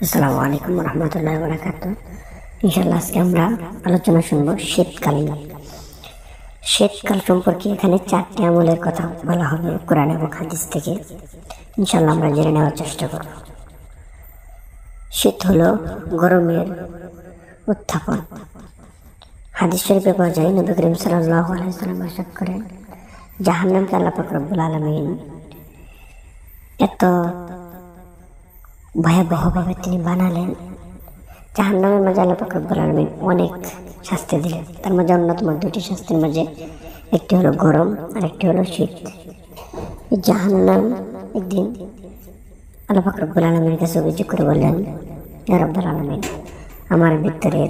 আসসালামু আলাইকুম রহমতুল্লাহি ওয়া বারাকাতুহু। ইনশাআল্লাহ আজকে আমরা আলোচনা শুনবো শীতকাল নিয়ে। শীতকাল সম্পর্কে এখানে 4টি আমলের কথা বলা হবে কোরআন এবং হাদিস থেকে। ইনশাআল্লাহ আমরা জেনে নেওয়ার চেষ্টা করব। শীত হলো গরমের উত্থাপন। হাদিস শরীফে পাওয়া যায়, নবী করিম সাল্লাল্লাহু আলাইহি ওয়াসাল্লাম ইরশাদ করেন, জাহান্নামকে আল্লাহ পাক রব্বুল আলামিন এত ভয়াবহভাবে তিনি বানালেন। জাহান্নামের মাঝে আল্লাহ পাক রব্বুল আলামিন অনেক শাস্তি দিলেন। তার মাঝে অন্যতম 2টি শাস্তির মাঝে একটি হলো গরম আর একটি হলো শীত। এই জাহান্নাম একদিন আল্লাহ পাক রব্বুল আলামিনের কাছে অভিযোগ করে বললেন, ইয়া রব্বুল আলামিন, আমার ভিতরের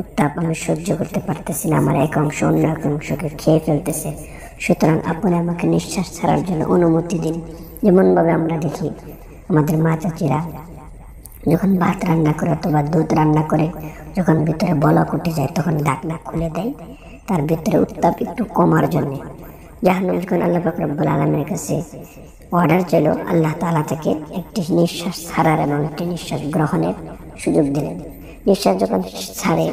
উত্তাপ আমি সহ্য করতে পারতেছি না, আমার এক অংশ অন্য এক অংশকে খেয়ে ফেলতেছে, সুতরাং আপনি আমাকে নিঃশ্বাস ছাড়ার জন্য অনুমতি দিন। যেমনভাবে আমরা দেখি আমাদের মা চাচিরা যখন ভাত রান্না করে অথবা দুধ রান্না করে, যখন ভিতরে বলক উঠে যায় তখন ঢাকনা খুলে দেয় তার ভিতরে উত্তাপ একটু কমার জন্য। জাহান্নাম যখন আল্লাহ পাক রব্বুল আলামিনের কাছে অর্ডার ছিল, আল্লাহ তাআলা থেকে একটি নিঃশ্বাস ছাড়ার এবং একটি নিঃশ্বাস গ্রহণের সুযোগ দিলেন। নিঃশ্বাস যখন ছাড়ে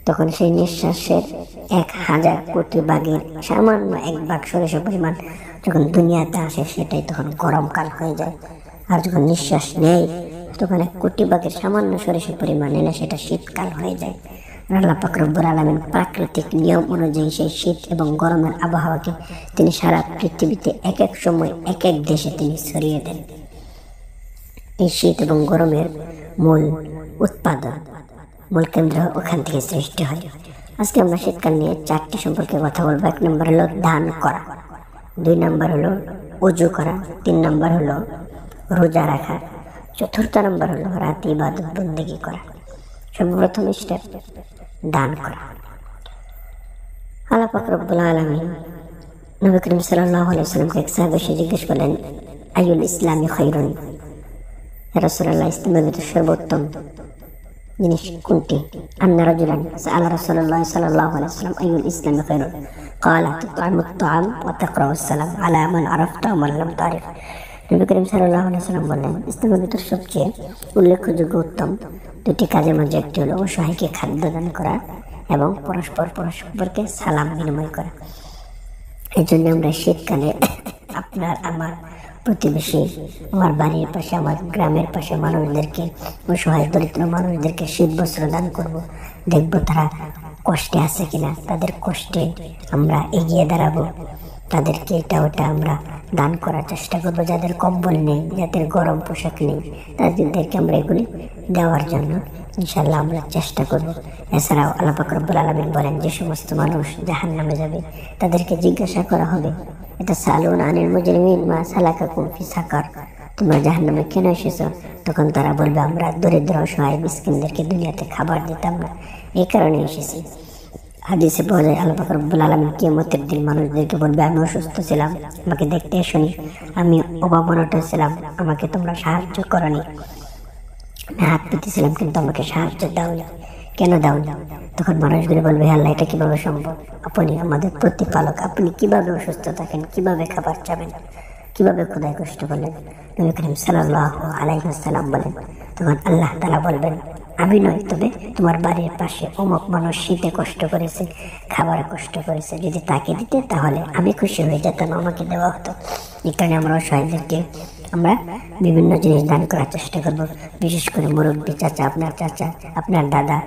তখন সেই নিঃশ্বাসের 1000 কোটি ভাগের সামান্য 1 ভাগ সরিষ পরিমাণ যখন দুনিয়াতে আসে সেটাই তখন গরমকাল হয়ে যায়। আর যখন নিঃশ্বাস নেয় তখন 1 কোটি ভাগের সামান্য সরিষ পরিমাণ এলে সেটা শীতকাল হয়ে যায়। আল্লাহ পাক রব্বুল আলামিন প্রাকৃতিক নিয়ম অনুযায়ী সেই শীত এবং গরমের আবহাওয়াকে তিনি সারা পৃথিবীতে এক এক সময় এক এক দেশে তিনি ছড়িয়ে দেন। এই শীত এবং গরমের মূল উৎপাদন, মূল কেন্দ্র ওখান থেকে সৃষ্টি হয়। আজকে আমরা শীতকাল নিয়ে 4টি সম্পর্কে কথা বলবো। 1 নম্বর হলো দান করা, 2 নম্বর হলো ওযু করা, 3 নম্বর হলো রোজা রাখা, 4র্থ নম্বর হলো রাতে ইবাদত বন্দেগী করা। সর্বপ্রথম স্টেপ দান করা। আল্লাহ পাক রব্বুল আলামিন নবী করিম সাল্লাল্লাহু আলাইহি ওয়াসাল্লামকে এক সাহাবী এসে জিজ্ঞেস করলেন, আইয়ুল ইসলামি খায়রুন, ইয়া রাসূলুল্লাহ, ইসলামের ভিতর সর্বোত্তম জিনিস কোনটি? আন্না রাজুলান সাআলা রাসূলুল্লাহ সাল্লাল্লাহু আলাইহি ওয়াসাল্লাম আইয়ুল ইসলামি খায়রুন ক্বালা তুতআমুত তাআম ওয়া তাকরাউস সালাম আলা মান আরাফতা ওয়া মান লাম তারিফ। নবী করিম সাল্লাল্লাহু আলাইহি ওয়াসাল্লাম বললেন, ইসলামের ভিতর সবচেয়ে উল্লেখযোগ্য উত্তম 2টি কাজের মধ্যে একটি হলো অসহায়কে খাদ্য দান করা এবং পরস্পরকে সালাম বিনিময় করা। এই জন্য আমরা শীতকালে আপনার আমার প্রতিবেশী, আমার বাড়ির পাশে, আমার গ্রামের পাশে মানুষদেরকে, অসহায় দরিদ্র মানুষদেরকে শীত বস্ত্র দান করব। দেখব তারা কষ্টে আছে কিনা, তাদের কষ্টে আমরা এগিয়ে দাঁড়াবো, তাদেরকে এটা ওটা আমরা দান করার চেষ্টা করবো। যাদের কম্বল নেই, যাদের গরম পোশাক নেই, তাদেরকে আমরা এগুলি দেওয়ার জন্য ইনশাআল্লাহ আমরা চেষ্টা করব। এছাড়াও আল্লাহ পাক রব্বুল আলামিন বলেন, যে সমস্ত মানুষ জাহান্নামে যাবে তাদেরকে জিজ্ঞাসা করা হবে, এটা সালুন আনিল মুজরিমিন মা সালাকাকুম ফি সাকার, তোমরা জাহান্নামে কেন এসেছো? তখন তারা বলবে, আমরা দরিদ্র অসহায় মিসকিনদেরকে দুনিয়াতে খাবার দিতাম না, এই কারণে এসেছি। হাদিসে পাওয়া যায়, আল্লাহ পাক রব্বুল আলামিন কিয়ামতের দিন মানুষদেরকে বলবে, আমি অসুস্থ ছিলাম, আমাকে দেখতে এসোনি, আমি অভাবনট ছিলাম, আমাকে তোমরা সাহায্য করনি, আমি হাত পেতেছিলাম কিন্তু আমাকে সাহায্য দাওনি, কেন দাওনি? তখন মানুষগুলো বলবে, হে আল্লাহ, এটা কিভাবে সম্ভব? আপনি আমাদের প্রতিপালক, আপনি কিভাবে অসুস্থ থাকেন, কিভাবে খাবার চাবেন, কিভাবে খোদায় কষ্ট করলেন? নবী করিম সাল্লাল্লাহু আলাইহি ওয়াসাল্লাম বলেন, তখন আল্লাহ তাআলা বলবেন, আমি নয়, তবে তোমার বাড়ির পাশে অমুক মানুষ শীতে কষ্ট করেছে, খাবারে কষ্ট করেছে, যদি তাকে দিতে তাহলে আমি খুশি হয়ে যেতাম, আমাকে দেওয়া হতো। এই কারণে আমরা অসহায়দেরকে আমরা বিভিন্ন জিনিস দান করার চেষ্টা করব। বিশেষ করে মুরব্বী চাচা, আপনার দাদা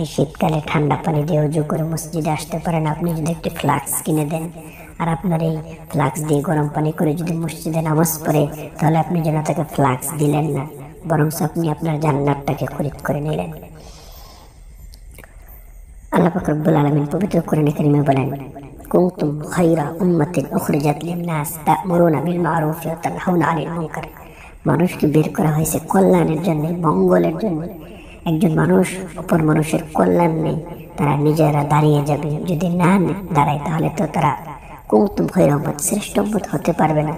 এই শীতকালে ঠান্ডা পানি দিয়ে উজু করে মসজিদে আসতে পারেন, আপনি যদি একটি ফ্লাক্স কিনে দেন আর আপনার এই ফ্লাক্স দিয়ে গরম পানি করে যদি মসজিদে নামাজ পড়ে, তাহলে আপনি যেন তাকে ফ্লাক্স দিলেন না, বরং আপনি আপনার জান্নাতটাকে খরিদ করে নিলেন। আল্লাহ পাক রব্বুল আলামিন পবিত্র কোরআনে কারিমে বলেন, কুনতুম খায়রা উম্মাতিন উখরিজাত লিন-নাস তা'মুরুনা বিল মা'রুফ ওয়া তানহাউনা আনিল মুনকার। মানুষকে বের করা হয়েছে কল্যাণের জন্য, মঙ্গলের জন্য। একজন মানুষ অপর মানুষের কল্যাণ নেই, তারা নিজেরা দাঁড়িয়ে যাবে, যদি না দাঁড়ায় তাহলে তো তারা কুনতুম খায়রা উম্মাত, শ্রেষ্ঠ উম্মত হতে পারবে না।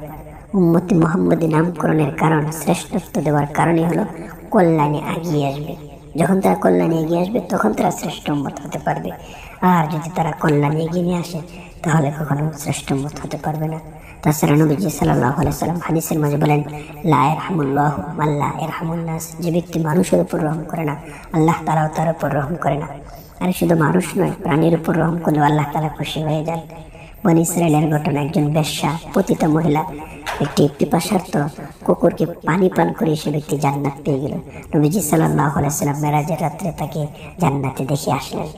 উম্মতি মুহাম্মদী নামকরণের কারণ, শ্রেষ্ঠত্ব দেওয়ার কারণই হলো কল্যাণে এগিয়ে আসবে। যখন তারা কল্যাণে এগিয়ে আসবে তখন তারা শ্রেষ্ঠ উম্মত হতে পারবে, আর যদি তারা কল্যাণে এগিয়ে নিয়ে আসে তাহলে কখনো শ্রেষ্ঠ উম্মত হতে পারবে না। তাছাড়া নবীজি সাল্লাল্লাহু আলাইহি সাল্লাম হাদিসের মাঝে বলেন, লা ইয়ারহামুল্লাহু মান লা ইয়ারহামুন নাস, যে ব্যক্তি মানুষের উপর রহম করে না আল্লাহ তাআলাও তার উপর রহম করে না। আর শুধু মানুষ নয়, প্রাণীর উপর রহম করলে আল্লাহ তাআলা খুশি হয়ে যান। বনী ইসরায়েলের ঘটনা, একজন বেশ্যা পতিতা মহিলা একটি পিপাসার্ত কুকুরকে পানি পান করে সে ব্যক্তি জান্নাত পেয়ে গেল। নবীজি সাল্লাল্লাহু আলাইহি সাল্লাম মেরাজের রাত্রে তাকে জান্নাতে দেখে আসলেন।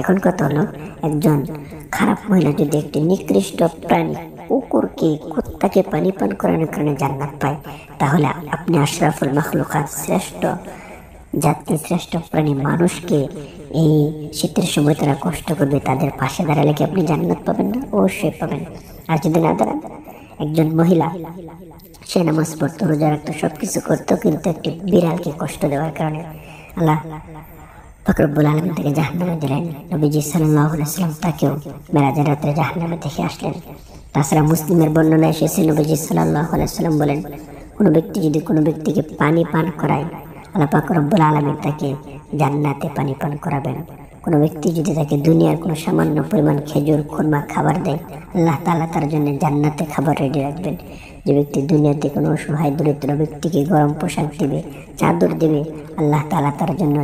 এখন কথা হলো, একজন খারাপ মহিলা যদি একটি নিকৃষ্ট প্রাণী কুকুরকে, কুত্তাকে পানি পান করানোর কারণে জান্নাত পায়, তাহলে আপনি আশরাফুল মাখলুকাত, শ্রেষ্ঠ জাতি, শ্রেষ্ঠ প্রাণী মানুষকে এই শীতের সময় তারা কষ্ট করবে, তাদের পাশে দাঁড়ালে কি আপনি জান্নাত পাবেন না? অবশ্যই পাবেন। আর যদি না দাঁড়ান, একজন মহিলা সে নামাজ পড়তো, রোজা রাখতো, সবকিছু করতো, কিন্তু একটি বিড়ালকে কষ্ট দেওয়ার কারণে আল্লাহ পাক রব্বুল আলামিন তাকে জাহান্নামে দিলেন। নবীজি সাল্লাল্লাহু আলাইহি ওয়াসাল্লাম তাকেও মেরাজের রাত্রে জাহান্নামে দেখে আসলেন। তাছাড়া মুসলিমের বর্ণনা এসেছে, নবীজি সাল্লাল্লাহু আলাইহি ওয়াসাল্লাম বলেন, কোনো ব্যক্তি যদি কোনো ব্যক্তিকে পানি পান করায়, আল্লাহ পাক রব্বুল আলামিন তাকে জান্নাতে পানি পান করাবেন। কোনো ব্যক্তি যদি তাকে দুনিয়ার কোনো সামান্য পরিমাণ খেজুর, খুরমা খাবার দেয়, আল্লাহ তাআলা তার জন্য জান্নাতে খাবার রেডি রাখবেন। যে ব্যক্তি দুনিয়াতে কোনো অসহায় দরিদ্র ব্যক্তিকে গরম পোশাক দেবে, চাদর দেবে, আল্লাহ তাআলা তার জন্য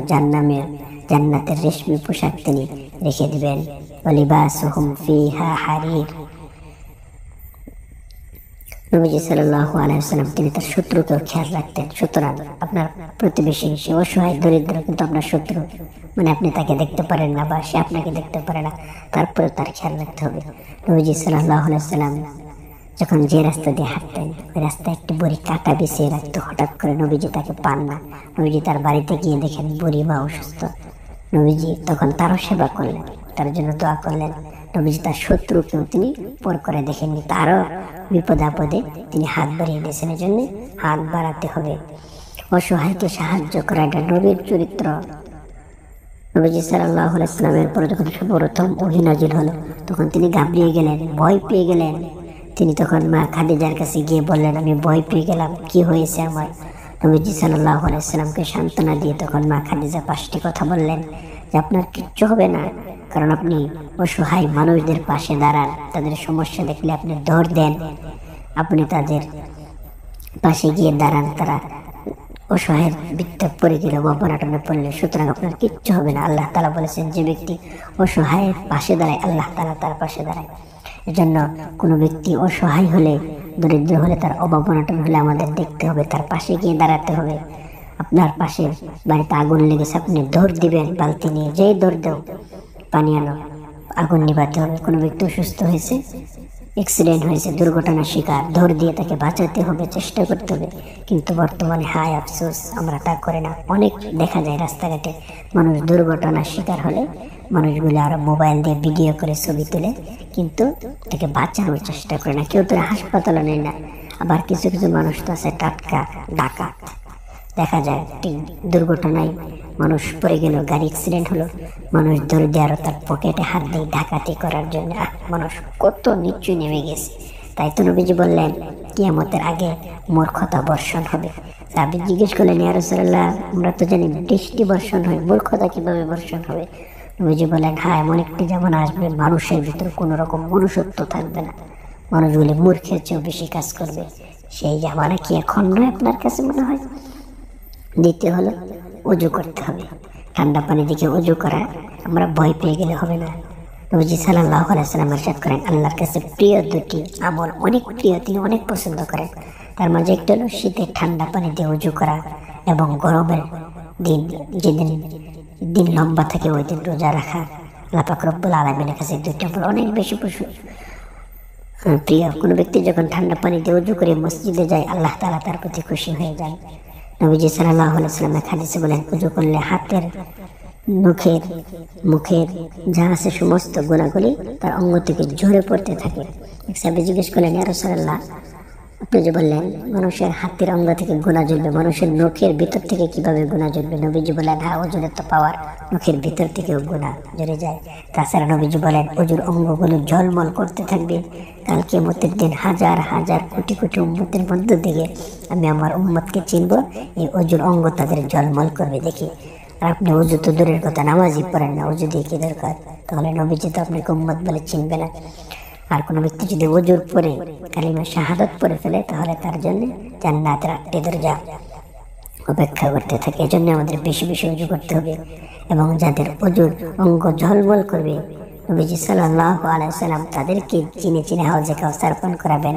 জান্নাতের রেশমি পোশাক তিনি রেখে দিবেন। ওয়ালিবাসুহুম ফিহা হারির। নবীজি সাল্লাল্লাহু আলাইহি ওয়াসাল্লাম তিনি তার শত্রুকেও খেয়াল রাখতেন। সুতরাং আপনার প্রতিবেশী সে অসহায় দরিদ্র, কিন্তু আপনার শত্রু, মানে আপনি তাকে দেখতে পারেন না বা সে আপনাকে দেখতে পারে না, তারপরে তার খেয়াল রাখতে হবে। নবীজি সাল্লাল্লাহু আলাইহি ওয়াসাল্লাম যখন যে রাস্তা দিয়ে হাঁটতেন, ওই রাস্তায় একটি বুড়ি কাঁটা বিছিয়ে রাখতো। হঠাৎ করে নবীজি তাকে পান না। নবীজি তার বাড়িতে গিয়ে দেখেন বুড়ি মা অসুস্থ। নবীজি তখন তারও সেবা করলেন, তার জন্য দোয়া করলেন। নবীজি তার শত্রুকেও তিনি পর করে দেখেননি, তারও বিপদ আপদে তিনি হাত বাড়িয়ে দিয়েছেন। এই জন্য হাত বাড়াতে হবে। অসহায়কে সাহায্য করা, এটা নবীর চরিত্র। নবীজি সাল্লাল্লাহু আলাইহি ওয়াসাল্লামের পরে যখন সর্বপ্রথম ওহী নাযিল হলো, তখন তিনি ঘাবড়িয়ে গেলেন, ভয় পেয়ে গেলেন। তিনি তখন মা খাদিজার কাছে গিয়ে বললেন, আমি ভয় পেয়ে গেলাম, কি হয়েছে আমার? নবীজি সাল্লাল্লাহু আলাইহি ওয়াসাল্লামকে সান্ত্বনা দিয়ে তখন মা খাদিজা 5টি কথা বললেন যে আপনার কিচ্ছু হবে না, কারণ আপনি অসহায় মানুষদের পাশে দাঁড়ান, তাদের সমস্যা দেখলে আপনি ধৈর্য দেন, আপনি তাদের পাশে গিয়ে দাঁড়ান, তারা অসহায়ের বৃত্তে পড়ে গেলে বা অনাটনে পড়লে, সুতরাং আপনার কিচ্ছু হবে না। আল্লাহ তাআলা বলেছেন, যে ব্যক্তি অসহায়ের পাশে দাঁড়ায় আল্লাহ তাআলা তার পাশে দাঁড়ায়। এজন্য কোনো ব্যক্তি অসহায় হলে, দরিদ্র হলে, তার অভাব অনাটন হলে আমাদের দেখতে হবে, তার পাশে গিয়ে দাঁড়াতে হবে। আপনার পাশে বাড়িতে আগুন লেগেছে, আপনি দৌড় দিবেন, বালতি নিয়ে যেই দৌড় দাও, পানি আনো, আগুন নিভাতে হবে। কোনো ব্যক্তি অসুস্থ হয়েছে, অ্যাক্সিডেন্ট হয়েছে, দুর্ঘটনার শিকার, দৌড় দিয়ে তাকে বাঁচাতে হবে, চেষ্টা করতে হবে। কিন্তু বর্তমানে হায় আফসোস, আমরা তা করে না। অনেক দেখা যায় রাস্তাঘাটে মানুষ দুর্ঘটনার শিকার হলে মানুষগুলো আরো মোবাইল দিয়ে ভিডিও করে ছবি তুলে, কিন্তু তাকে বাঁচানোর চেষ্টা করে না, কেউ তো হাসপাতালে নেয় না। আবার কিছু কিছু মানুষ তো আছে টাটকা ডাকাত, দেখা যায় একটি দুর্ঘটনায় মানুষ পড়ে গেল, গাড়ি অ্যাক্সিডেন্ট হলো, মানুষ ধরে দিয়ে আরো তার পকেটে হাত দিয়ে ডাকাতি করার জন্য। মানুষ কত নিচু নেমে গেছে। তাই তো নবীজি বললেন, কিয়ামতের আগে মূর্খতা বর্ষণ হবে। সাহাবী জিজ্ঞেস করলেন, ইয়া রাসূলুল্লাহ, আমরা তো জানি বৃষ্টি বর্ষণ হয়, মূর্খতা কিভাবে বর্ষণ হবে? নবীজি বললেন, হ্যাঁ, এমন একটি যেমন আসবে, মানুষের ভিতরে কোনো রকম মনুষ্যত্ব থাকবে না, মানুষগুলি মূর্খের চেয়েও বেশি কাজ করবে। সেই জামানা কি এখন নয় আপনার কাছে মনে হয়? দ্বিতীয় হলো, ওযু করতে হবে। ঠান্ডা পানি দিকে ওযু করা, আমরা ভয় পেয়ে গেলে হবে না। নবীজি সাল্লাল্লাহু আলাইহি ওয়াসাল্লাম ইরশাদ করেন, আল্লাহর কাছে প্রিয় দুটি আমল, অনেক প্রিয়, তিনি অনেক পছন্দ করেন। তার মাঝে একটা হলো শীতে ঠান্ডা পানি দিয়ে ওযু করা, এবং গরমের দিন যেদিন দিন লম্বা থাকে ওই দিন রোজা রাখা। আল্লাহ পাক রব্বুল আলামিনের কাছে দুটি আমল অনেক বেশি প্রিয়। কোনো ব্যক্তি যখন ঠান্ডা পানি দিয়ে ওযু করে মসজিদে যায়, আল্লাহ তাআলা তার প্রতি খুশি হয়ে যান। নবীজি সাল্লাল্লাহু আলাইহি ওয়াসাল্লাম হাদিসে বলেন, ওযু করলে হাতের, মুখের যা আছে সমস্ত গুনাহগুলি তার অঙ্গ থেকে ঝরে পড়তে থাকে। এক সাহাবী জিজ্ঞেস করলেন, ইয়া রাসূলুল্লাহ, আপনি যে বললেন মানুষের হাতের অঙ্গ থেকে গুনাহ ঝরবে, মানুষের নখের ভিতর থেকে কিভাবে গুনাহ ঝরবে? নবীজি বলেন, হ্যাঁ, ওযুরের তো পাওয়ার, নখের ভিতর থেকেও গুনাহ ঝরে যায়। তাছাড়া নবীজি বলেন, ওযুর অঙ্গগুলো ঝলমল করতে থাকবে। কাল কিয়ামতের দিন হাজার হাজার কোটি কোটি উম্মতের মধ্য থেকে আমি আমার উম্মতকে চিনব, এই ওযুর অঙ্গ তাদের ঝলমল করবে দেখি। আর আপনি ওযু তো দূরের কথা, নামাজই পড়েন না, ওযু দিয়ে কি দরকার? তাহলে নবীজি তো আপনাকে উম্মত বলে চিনবে না। আর কোনো ব্যক্তি যদি ওযুর পরে কালিমা শাহাদাত পড়ে ফেলে তাহলে তার জন্য জান্নাতের 8টি দরজা অপেক্ষা করতে থাকে। এজন্য আমাদের বেশি বেশি ওযু করতে হবে এবং যাদের ওযুর অঙ্গ ঝলমল করবে নবীজি সাল্লাল্লাহু আলাইহি ওয়াসাল্লাম তাদেরকে চিনে চিনে হাউজে কাউসার পান করাবেন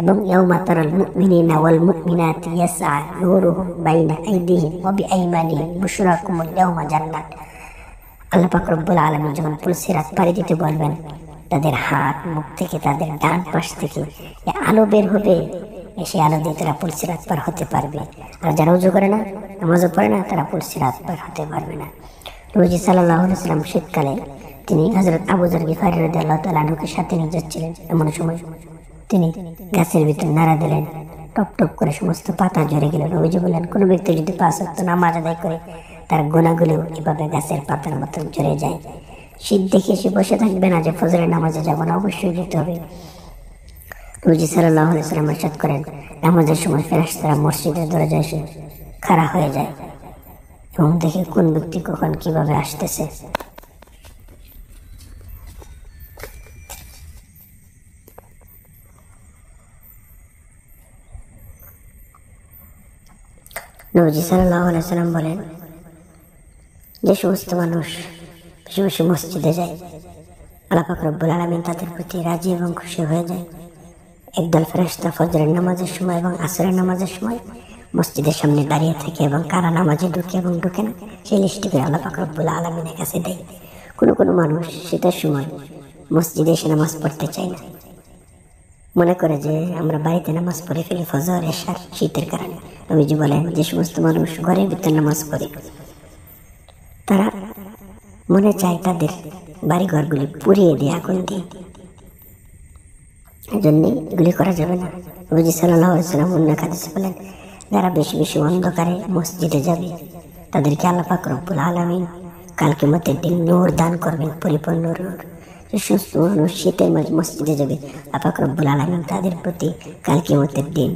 এবং ইয়াউমা তারাল মুমিনিনা ওয়াল মুমিনাতি ইয়াসআ নূরুহুম বাইনা আইদিহিম ওয়া বিআইমানিহিম বুশরাকুমুল ইয়াউমা জান্নাত। আল্লাহ পাক রব্বুল আলামিন যখন পুলসিরাত পাড়ি দিতে বলবেন তাদের হাত মুখ থেকে তাদের ডান পাশ থেকে আলো বের হবে, সেই আলো দিয়ে তারা পুলসিরাত পার হতে পারবে। আর যারা ওযু করে না, নামাজও পড়ে না, তারা পুলসিরাত পার হতে পারবে না। নবীজি সাল্লাল্লাহু আলাইহি ওয়াসাল্লাম শীতকালে তিনি হযরত আবু যর গিফারী রাদিয়াল্লাহু তাআলা আনহুকে সাথে নিয়ে যাচ্ছিলেন। এমন সময় তিনি গাছের ভিতর নাড়া দিলেন, টপ টপ করে সমস্ত পাতা ঝরে গেল। নবীজি বললেন, কোনো ব্যক্তি যদি 5 ওয়াক্ত নামাজ আদায় করে তার গুনাহগুলো এভাবে গাছের পাতার মতো ঝরে যায়। শীত দেখে সে বসে থাকবে না যে ফজরের নামাজে যাব না, অবশ্যই যেতে হবে। নবীজি সাল্লাল্লাহু আলাইহি ওয়াসাল্লাম ইরশাদ করেন, নামাজের সময় ফেরেশতারা মসজিদের দরজায় এসে খাড়া হয়ে যায় এবং দেখে কোন ব্যক্তি কখন কিভাবে আসতেছে। নবীজি সাল্লাল্লাহু আলাইহি ওয়াসাল্লাম বলেন, যে সমস্ত মানুষ বেশি বেশি মসজিদে যায় আল্লাহ পাক রব্বুল আলামিন তাদের প্রতি রাজি এবং খুশি হয়ে যায়। একদল ফেরেশতা ফজরের নামাজের সময় এবং আসরের নামাজের সময় মসজিদের সামনে দাঁড়িয়ে থাকে এবং কারা নামাজে ঢুকে এবং ঢুকে না সেই লিস্টটি করে আল্লাহ পাক রব্বুল আলামিনের কাছে দেয়। কোনো মানুষ শীতের সময় মসজিদে এসে নামাজ পড়তে চায় না, মনে করে যে আমরা বাড়িতে নামাজ পড়ে ফেলি ফজর এশার শীতের কারণে। নবীজি বলেন, যে সমস্ত মানুষ ঘরের ভিতর নামাজ পড়ে তারা মনে চায় তাদের বাড়ি ঘরগুলি পুড়িয়ে দিয়ে আগুন দিয়ে, এজন্য এগুলি করা যাবে না। নবীজি সাল্লাল্লাহু আলাইহি ওয়াসাল্লাম অন্য হাদিসে বলেন, যারা বেশি বেশি অন্ধকারে মসজিদে যাবে তাদেরকে আল্লাহ পাক রব্বুল আলামিন কাল কিয়ামতের দিন নূর দান করবেন, পরিপূর্ণ নূর। যে সমস্ত মানুষ শীতের মাঝে মসজিদে যাবে আল্লাহ পাক রব্বুল আলামিন তাদের প্রতি কাল কিয়ামতের দিন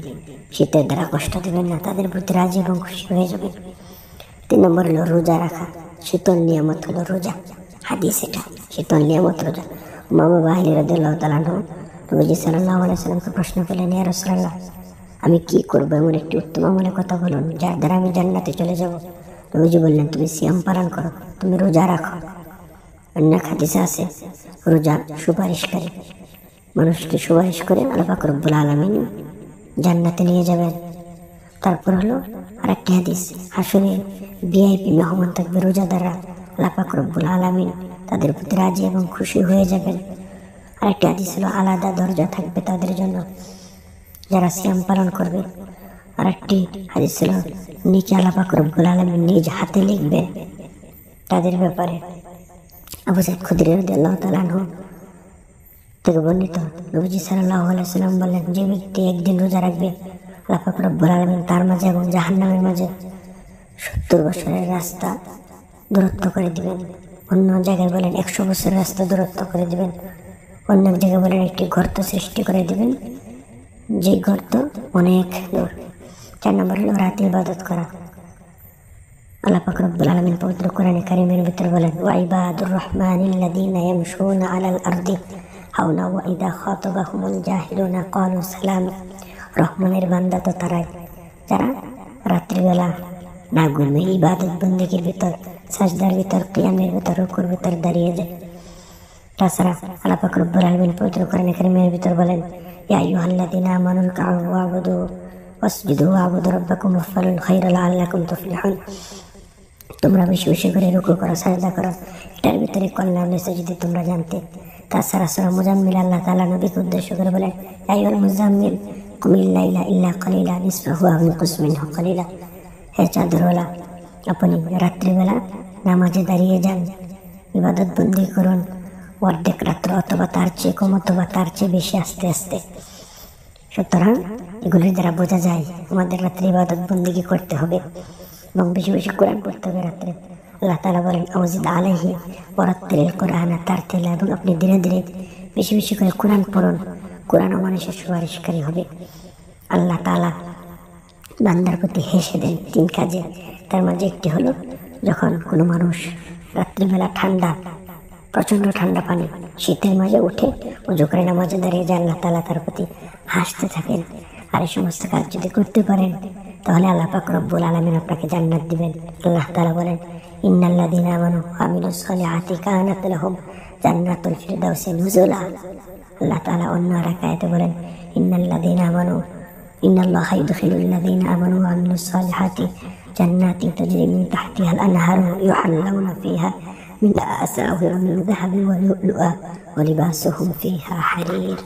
শীতের দ্বারা কষ্ট দেবেন না, তাদের প্রতি রাজি এবং খুশি হয়ে যাবেন। 3 নম্বর হলো রোজা রাখা। শীতল নিয়ামত হলো রোজা, হাদিস এটা, শীতল নিয়ামত রোজা। উমামা বাহিনী রাদিয়াল্লাহু তাআলা আনহু নবীজি সাল্লাল্লাহু আলাইহি ওয়াসাল্লামকে প্রশ্ন করলেন, ইয়া রাসূলুল্লাহ, আমি কি করবো, এমন একটি উত্তম আমলের কথা বলুন যার দ্বারা আমি জান্নাতে চলে যাব। নবীজি বললেন, তুমি সিয়াম পালন করো, তুমি রোজা রাখো। অন্য হাদিসে আছে রোজা সুপারিশকারী, মানুষকে সুপারিশ করে আল্লাহ পাক রব্বুল আলামিন জান্নাতে নিয়ে যাবেন। তারপর হলো আরেকটি হাদিস, হাসরে ভিআইপি মেহমান থাকবে রোজাদাররা, আল্লাহ পাক রব্বুল আলামিন তাদের প্রতি রাজি এবং খুশি হয়ে যাবেন। আরেকটি হাদিস হলো আলাদা দরজা থাকবে তাদের জন্য যারা সিয়াম পালন করবে। আরেকটি হাদিস হলো নিচে আল্লাহ পাক রব্বুল আলামিন নিজ হাতে লিখবে তাদের ব্যাপারে। আবু সাঈদ খুদরি রাদিয়াল্লাহু তাআলা আনহু থেকে বর্ণিত, নবীজি সাল্লাল্লাহু আলাইহি ওয়াসাল্লাম বললেন, যে ব্যক্তি একদিন রোজা রাখবে আল্লাহ পাক রব্বুল আলামিন তার মাঝে এবং জাহান্নামের মাঝে 70 বছরের রাস্তা দূরত্ব করে দিবেন। অন্য জায়গায় বলেন 100 বছরের রাস্তা দূরত্ব করে দিবেন। অন্য জায়গায় বলেন একটি গর্ত সৃষ্টি করে দিবেন, যে গর্ত অনেক দূর। 4 নম্বর হলো রাতে ইবাদত করা। আল্লাহ পাক রব্বুল আলামিন পবিত্র কোরআনে কারীমের ভিতরে বলেন, ওয়া ইবাদুর রহমানিল্লাযীনা ইয়ামশুনা আলাল আরদি হাওনা ওয়া ইযা খাতাবাহুমুল জাহিলুনা ক্বালু সালামা। রহমানের বান্দা তো তারাই যারা রাত্রিবেলা না ঘুমিয়ে ইবাদত বন্দেগীর ভিতর, সাজদার ভিতর, কিয়ামের ভিতর, রুকুর ভিতর দাঁড়িয়ে যায়। তাছাড়া আল্লাহ পাক রব্বুল আলামিন পবিত্র কোরআনে কারীমের ভিতর বলেন, ইয়া আইয়ুহাল্লাযীনা আমানু রকাউ ওয়াবুদু ওয়াসজুদু ওয়াবুদু রাব্বাকুম ওয়াফআলুল খায়রা লাআল্লাকুম তুফলিহুন। তোমরা বেশি বেশি করে রুকু করো, সাজদা করো, এটার ভিতরে কল্যাণ রয়েছে যদি তোমরা জানতে। তাছাড়া সূরা মুজাম্মিল আল্লাহ তাআলা নবীকে উদ্দেশ্য করে বলেন, ইয়া আইয়ুহাল মুজাম্মিল কুমিল লাইলা ইল্লা কালিলা নিসফাহু আও ইনকুস মিনহু কালিলা। হে চাদরওয়ালা, আপনি রাত্রিবেলা নামাজে দাঁড়িয়ে যান, ইবাদত বন্দি করুন অর্ধেক রাত্র অথবা তার চেয়ে কম অথবা তার চেয়ে বেশি আস্তে আস্তে। সুতরাং এগুলির দ্বারা বোঝা যায় আমাদের রাত্রে ইবাদত বন্দিগি করতে হবে এবং বেশি বেশি কোরআন পড়তে হবে রাত্রে। আল্লাহ তাআলা বলেন, আউযিদ আলাইহি ওয়ারাত্তিলিল কোরআনা তারতিলা। এবং আপনি ধীরে ধীরে বেশি বেশি করে কোরআন পড়ুন, কোরআন মানুষের সুপারিশকারী হবে। আল্লাহ তাআলা বান্দার প্রতি হেসে দেন 3 কাজে। তার মাঝে একটি হলো যখন কোনো মানুষ রাত্রিবেলা ঠান্ডা প্রচন্ড ঠান্ডা পানি শীতের মাঝে উঠে ওযু করে নামাজে দাঁড়িয়ে যে আল্লাহ তাআলা তার প্রতি হাসতে থাকেন। আর এই সমস্ত কাজ যদি করতে পারেন তাহলে আল্লাহ পাক রব্বুল আলামিন আপনাকে জান্নাত দিবেন। আল্লাহ তাআলা বলেন, ইন্নাল্লাযীনা আমানু ওয়া আমিলুস সালিহাতি কানাত লাহুম জান্নাতুল ফিরদাউসি নুজুলা। আল্লাহ তাআলা অন্য আয়াতে বলেন, ইন্নাল্লাযীনা আমানু ইন্নাল্লাহা ইউদখিলুল্লাযীনা আমানু ওয়া আমিলুস সালিহাতি জান্নাতিন তাজরি মিন তাহতিহাল আনহারু ইউহাল্লাউনা ফিহা মিন আসাওির মিন যাহাবিন ওয়া লু'লুআ ওয়া লিবাসুহুম ফিহা হারির।